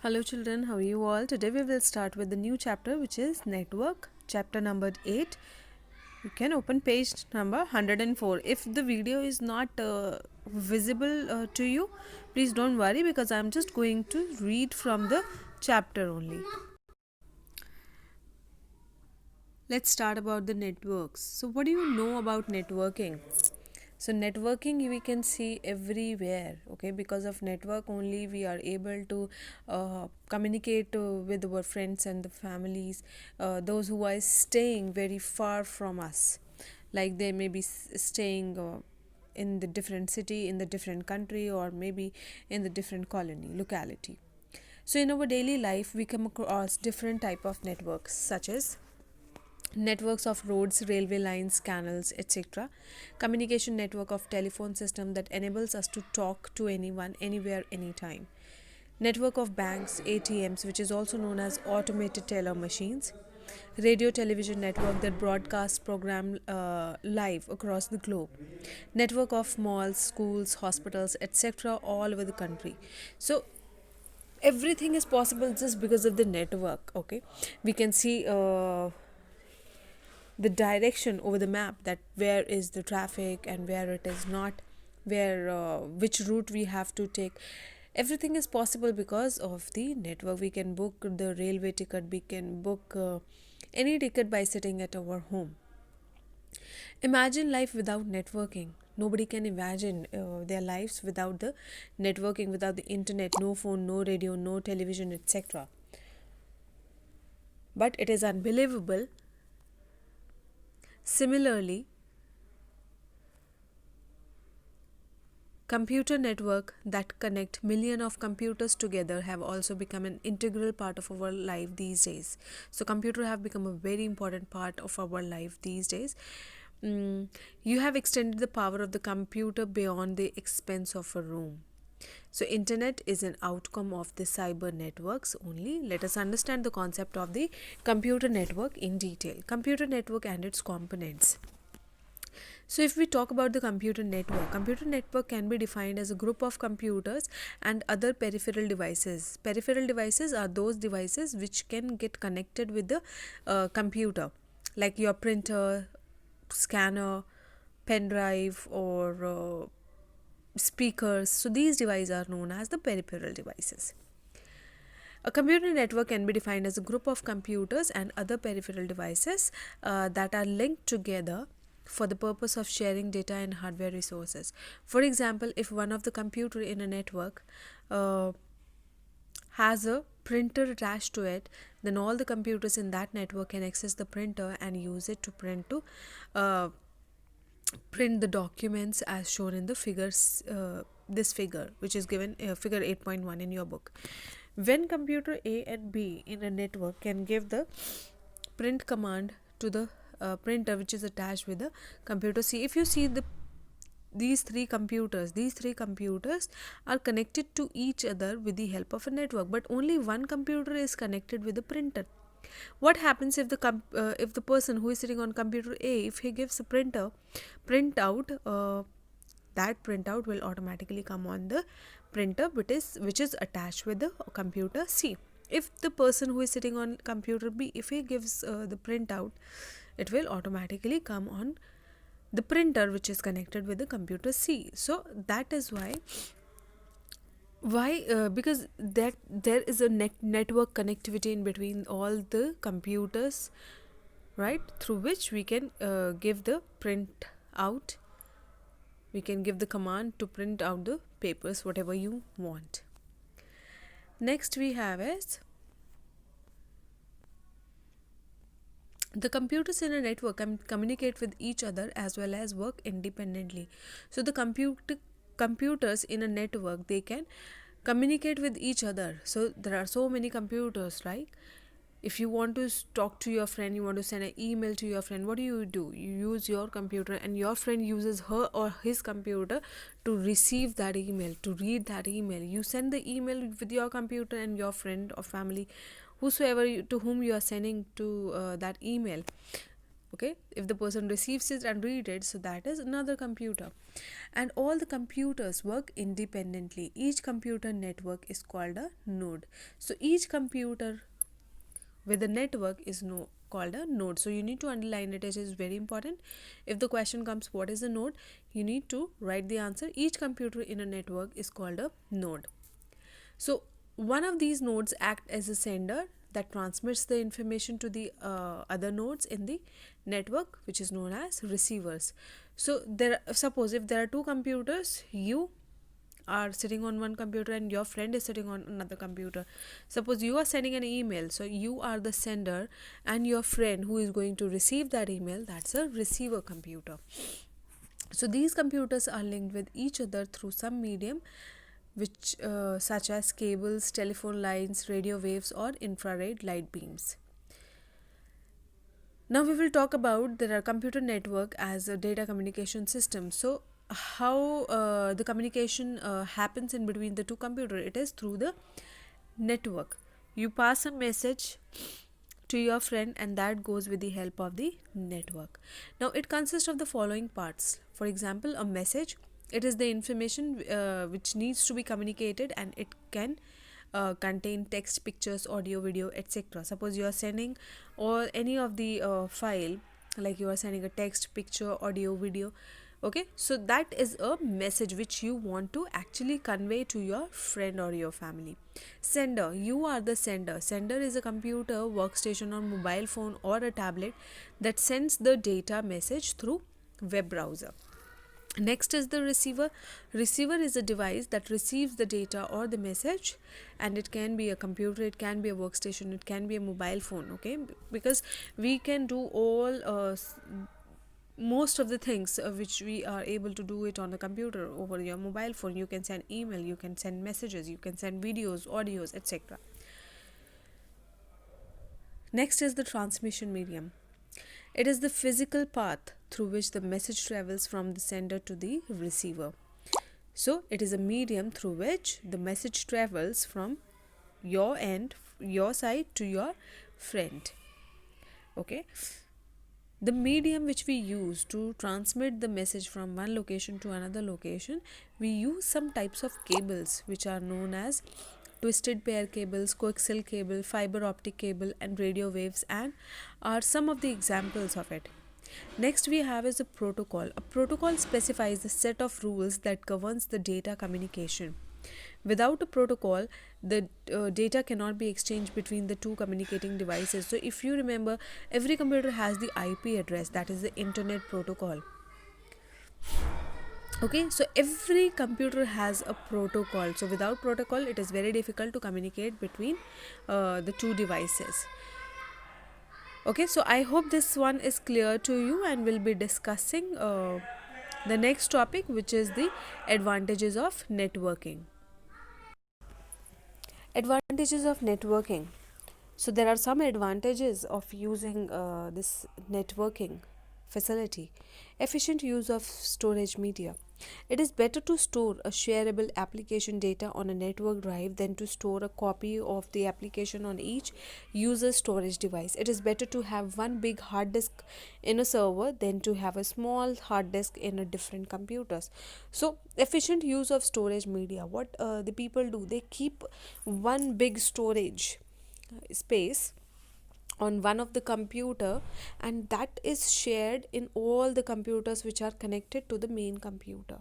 Hello children, how are you all? Today we will start with the new chapter which is network, chapter number 8. You can open page number 104. If the video is not visible to you, please don't worry because I am just going to read from the chapter only. Let's start about the networks. So what do you know about networking? So networking we can see everywhere, okay? Because of network only we are able to communicate with our friends and the families, those who are staying very far from us, like they may be staying in the different city, in the different country, or maybe in the different colony locality. So in our daily life we come across different type of networks, such as networks of roads, railway lines, canals, etc. Communication network of telephone system that enables us to talk to anyone, anywhere, anytime. Network of banks, ATMs, which is also known as automated teller machines. Radio television network that broadcasts program live across the globe. Network of malls, schools, hospitals, etc. all over the country. So everything is possible just because of the network, okay? We can see the direction over the map, that where is the traffic and where it is not, where which route we have to take. Everything is possible because of the network. We can book the railway ticket, we can book any ticket by sitting at our home. Imagine life without networking. Nobody can imagine their lives without the networking, without the internet. No phone, no radio, no television, etc. But it is unbelievable. Similarly, computer network that connect million of computers together have also become an integral part of our life these days. So computer have become a very important part of our life these days. You have extended the power of the computer beyond the expense of a room. So internet is an outcome of the cyber networks only. Let us understand the concept of the computer network in detail. Computer network and its components. So if we talk about the computer network can be defined as a group of computers and other peripheral devices. Peripheral devices are those devices which can get connected with the computer, like your printer, scanner, pen drive, or speakers. So these devices are known as the peripheral devices. A computer network can be defined as a group of computers and other peripheral devices that are linked together for the purpose of sharing data and hardware resources. For example, if one of the computer in a network has a printer attached to it, then all the computers in that network can access the printer and use it to uh, print the documents as shown in the figures, this figure which is given, figure 8.1 in your book. When computer A and B in a network can give the print command to the printer which is attached with the computer C. If you see these three computers are connected to each other with the help of a network, but only one computer is connected with the printer. What happens if the person who is sitting on computer A, if he gives a printout, that printout will automatically come on the printer which is attached with the computer C. If the person who is sitting on computer B, if he gives the printout, it will automatically come on the printer which is connected with the computer C. So that is why because that there is a network connectivity in between all the computers, right, through which we can give the print out, we can give the command to print out the papers whatever you want. Next we have is the computers in a network can communicate with each other as well as work independently. So the computers in a network, they can communicate with each other. So there are so many computers, right? If you want to talk to your friend, you want to send an email to your friend, what do? You use your computer, and your friend uses her or his computer to receive that email, to read that email. You send the email with your computer, and your friend or family, whosoever to whom you are sending to that email, Okay, if the person receives it and read it, so that is another computer. And all the computers work independently. Each computer network is called a node. So each computer with a network is called a node. So you need to underline it. It is very important. If the question comes what is a node, you need to write the answer. Each computer in a network is called a node. So one of these nodes act as a sender that transmits the information to the other nodes in the network, which is known as receivers. So suppose if there are two computers, you are sitting on one computer and your friend is sitting on another computer. Suppose you are sending an email, so you are the sender and your friend who is going to receive that email, that's a receiver computer. So these computers are linked with each other through some medium, which such as cables, telephone lines, radio waves, or infrared light beams. Now we will talk about there are computer network as a data communication system. So how the communication happens in between the two computers? It is through the network. You pass a message to your friend and that goes with the help of the network. Now it consists of the following parts. For example, a message, it is the information which needs to be communicated, and it can contain text, pictures, audio, video, etc. Suppose you are sending or any of the file, like you are sending a text, picture, audio, video. Okay, so that is a message which you want to actually convey to your friend or your family. Sender, you are the sender. Sender is a computer, workstation, or mobile phone or a tablet that sends the data message through web browser. Next is the receiver. Receiver is a device that receives the data or the message, and it can be a computer, it can be a workstation, it can be a mobile phone. Okay, because we can do all most of the things which we are able to do it on the computer over your mobile phone. You can send email, you can send messages, you can send videos, audios, etc. Next is the transmission medium. It is the physical path through which the message travels from the sender to the receiver. So it is a medium through which the message travels from your end, your side, to your friend. Okay, the medium which we use to transmit the message from one location to another location, we use some types of cables which are known as twisted pair cables, coaxial cable, fiber optic cable, and radio waves, and are some of the examples of it. Next we have is a protocol. A protocol specifies the set of rules that governs the data communication. Without a protocol, the data cannot be exchanged between the two communicating devices. So if you remember, every computer has the IP address, that is the internet protocol. Okay, so every computer has a protocol. So without protocol, it is very difficult to communicate between the two devices. Okay, so I hope this one is clear to you, and we'll be discussing the next topic, which is the advantages of networking. Advantages of networking. So there are some advantages of using this networking facility. Efficient use of storage media. It is better to store a shareable application data on a network drive than to store a copy of the application on each user's storage device. It is better to have one big hard disk in a server than to have a small hard disk in a different computers. So efficient use of storage media. What the people do, they keep one big storage space on one of the computer, and that is shared in all the computers which are connected to the main computer,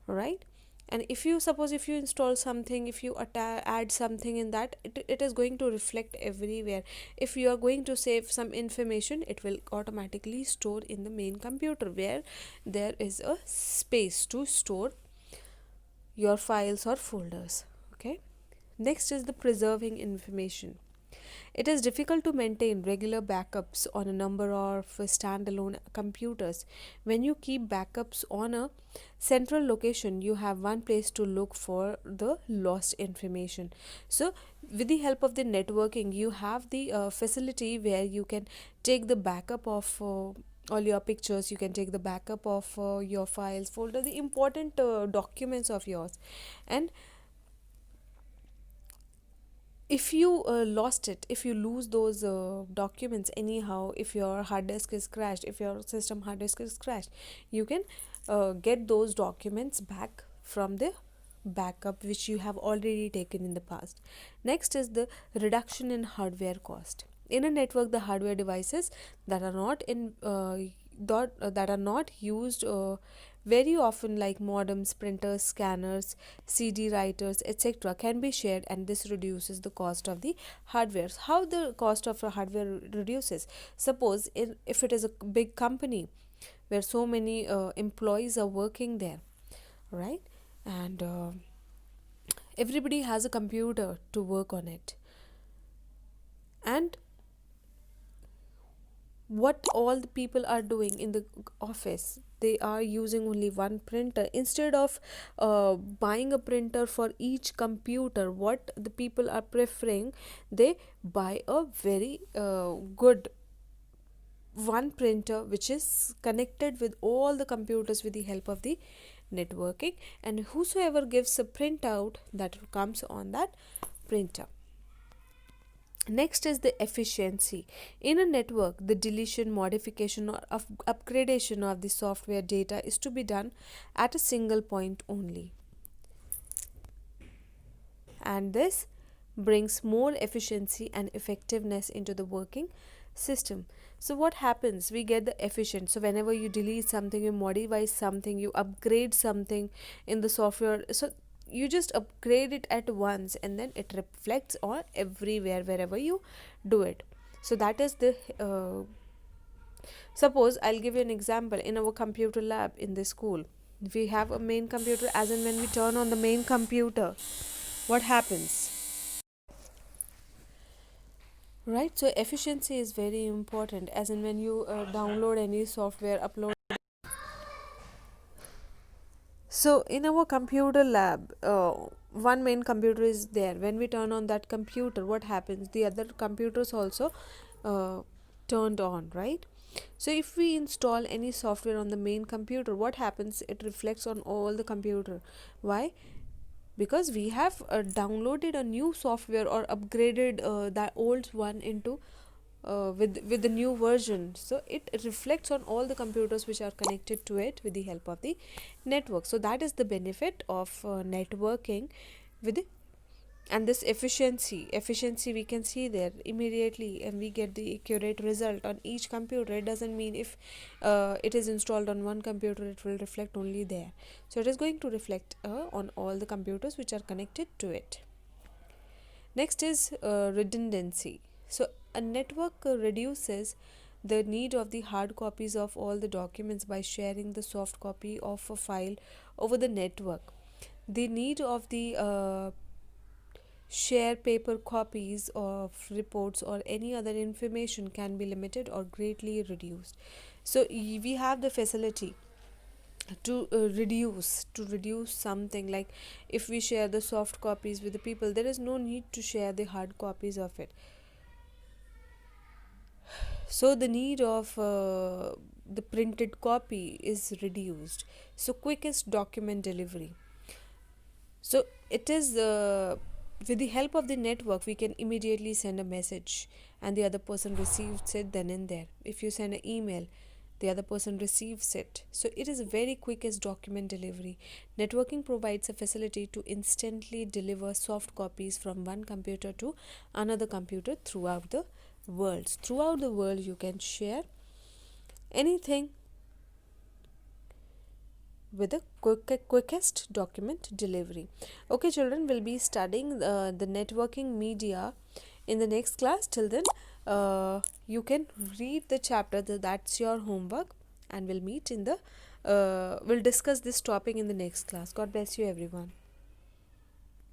right? And if you suppose if you install something, if you add something in that, it is going to reflect everywhere. If you are going to save some information, it will automatically store in the main computer where there is a space to store your files or folders. Okay, next is the preserving information. It is difficult to maintain regular backups on a number of standalone computers. When you keep backups on a central location, you have one place to look for the lost information. So with the help of the networking, you have the facility where you can take the backup of all your pictures, you can take the backup of your files, folder, the important documents of yours. And if you lost it, if you lose those documents anyhow, if your hard disk is crashed, if your system hard disk is crashed, you can get those documents back from the backup which you have already taken in the past. Next is the reduction in hardware cost. In a network, the hardware devices that are not in that are not used very often, like modems, printers, scanners, CD writers, etc., can be shared, and this reduces the cost of the hardware. How the cost of a hardware reduces? Suppose if it is a big company where so many employees are working there, right? And everybody has a computer to work on it. And what all the people are doing in the office, they are using only one printer. Instead of buying a printer for each computer, what the people are preferring, they buy a very good one printer which is connected with all the computers with the help of the networking, and whosoever gives a printout, that comes on that printer. Next is the efficiency. In a network, the deletion, modification, or upgradation of the software data is to be done at a single point only. And this brings more efficiency and effectiveness into the working system. So what happens? We get the efficient. So whenever you delete something, you modify something, you upgrade something in the software, so you just upgrade it at once, and then it reflects on everywhere wherever you do it. So that is the suppose I'll give you an example. In our computer lab in the school, we have a main computer. As in, when we turn on the main computer, what happens, right? So efficiency is very important. As in, when you download any software, upload. So in our computer lab, one main computer is there. When we turn on that computer, what happens? The other computers also uh, turned on, right? So if we install any software on the main computer, what happens? It reflects on all the computer. Why? Because we have downloaded a new software or upgraded that old one into with the new version, so it reflects on all the computers which are connected to it with the help of the network. So that is the benefit of networking with the, and this efficiency we can see there immediately, and we get the accurate result on each computer. It doesn't mean if it is installed on one computer, it will reflect only there. So it is going to reflect on all the computers which are connected to it. Next is redundancy. So a network reduces the need of the hard copies of all the documents by sharing the soft copy of a file over the network. The need of the share paper copies of reports or any other information can be limited or greatly reduced. So we have the facility to reduce something, like if we share the soft copies with the people, there is no need to share the hard copies of it. So the need of the printed copy is reduced. So quickest document delivery. So it is with the help of the network, we can immediately send a message and the other person receives it then and there. If you send an email, the other person receives it. So it is very quickest document delivery. Networking provides a facility to instantly deliver soft copies from one computer to another computer throughout the world. Throughout the world, you can share anything with the quickest document delivery. Okay, children, will be studying the networking media in the next class. Till then, you can read the chapter. That's your homework, and we'll meet in the we'll discuss this topic in the next class. God bless you, everyone.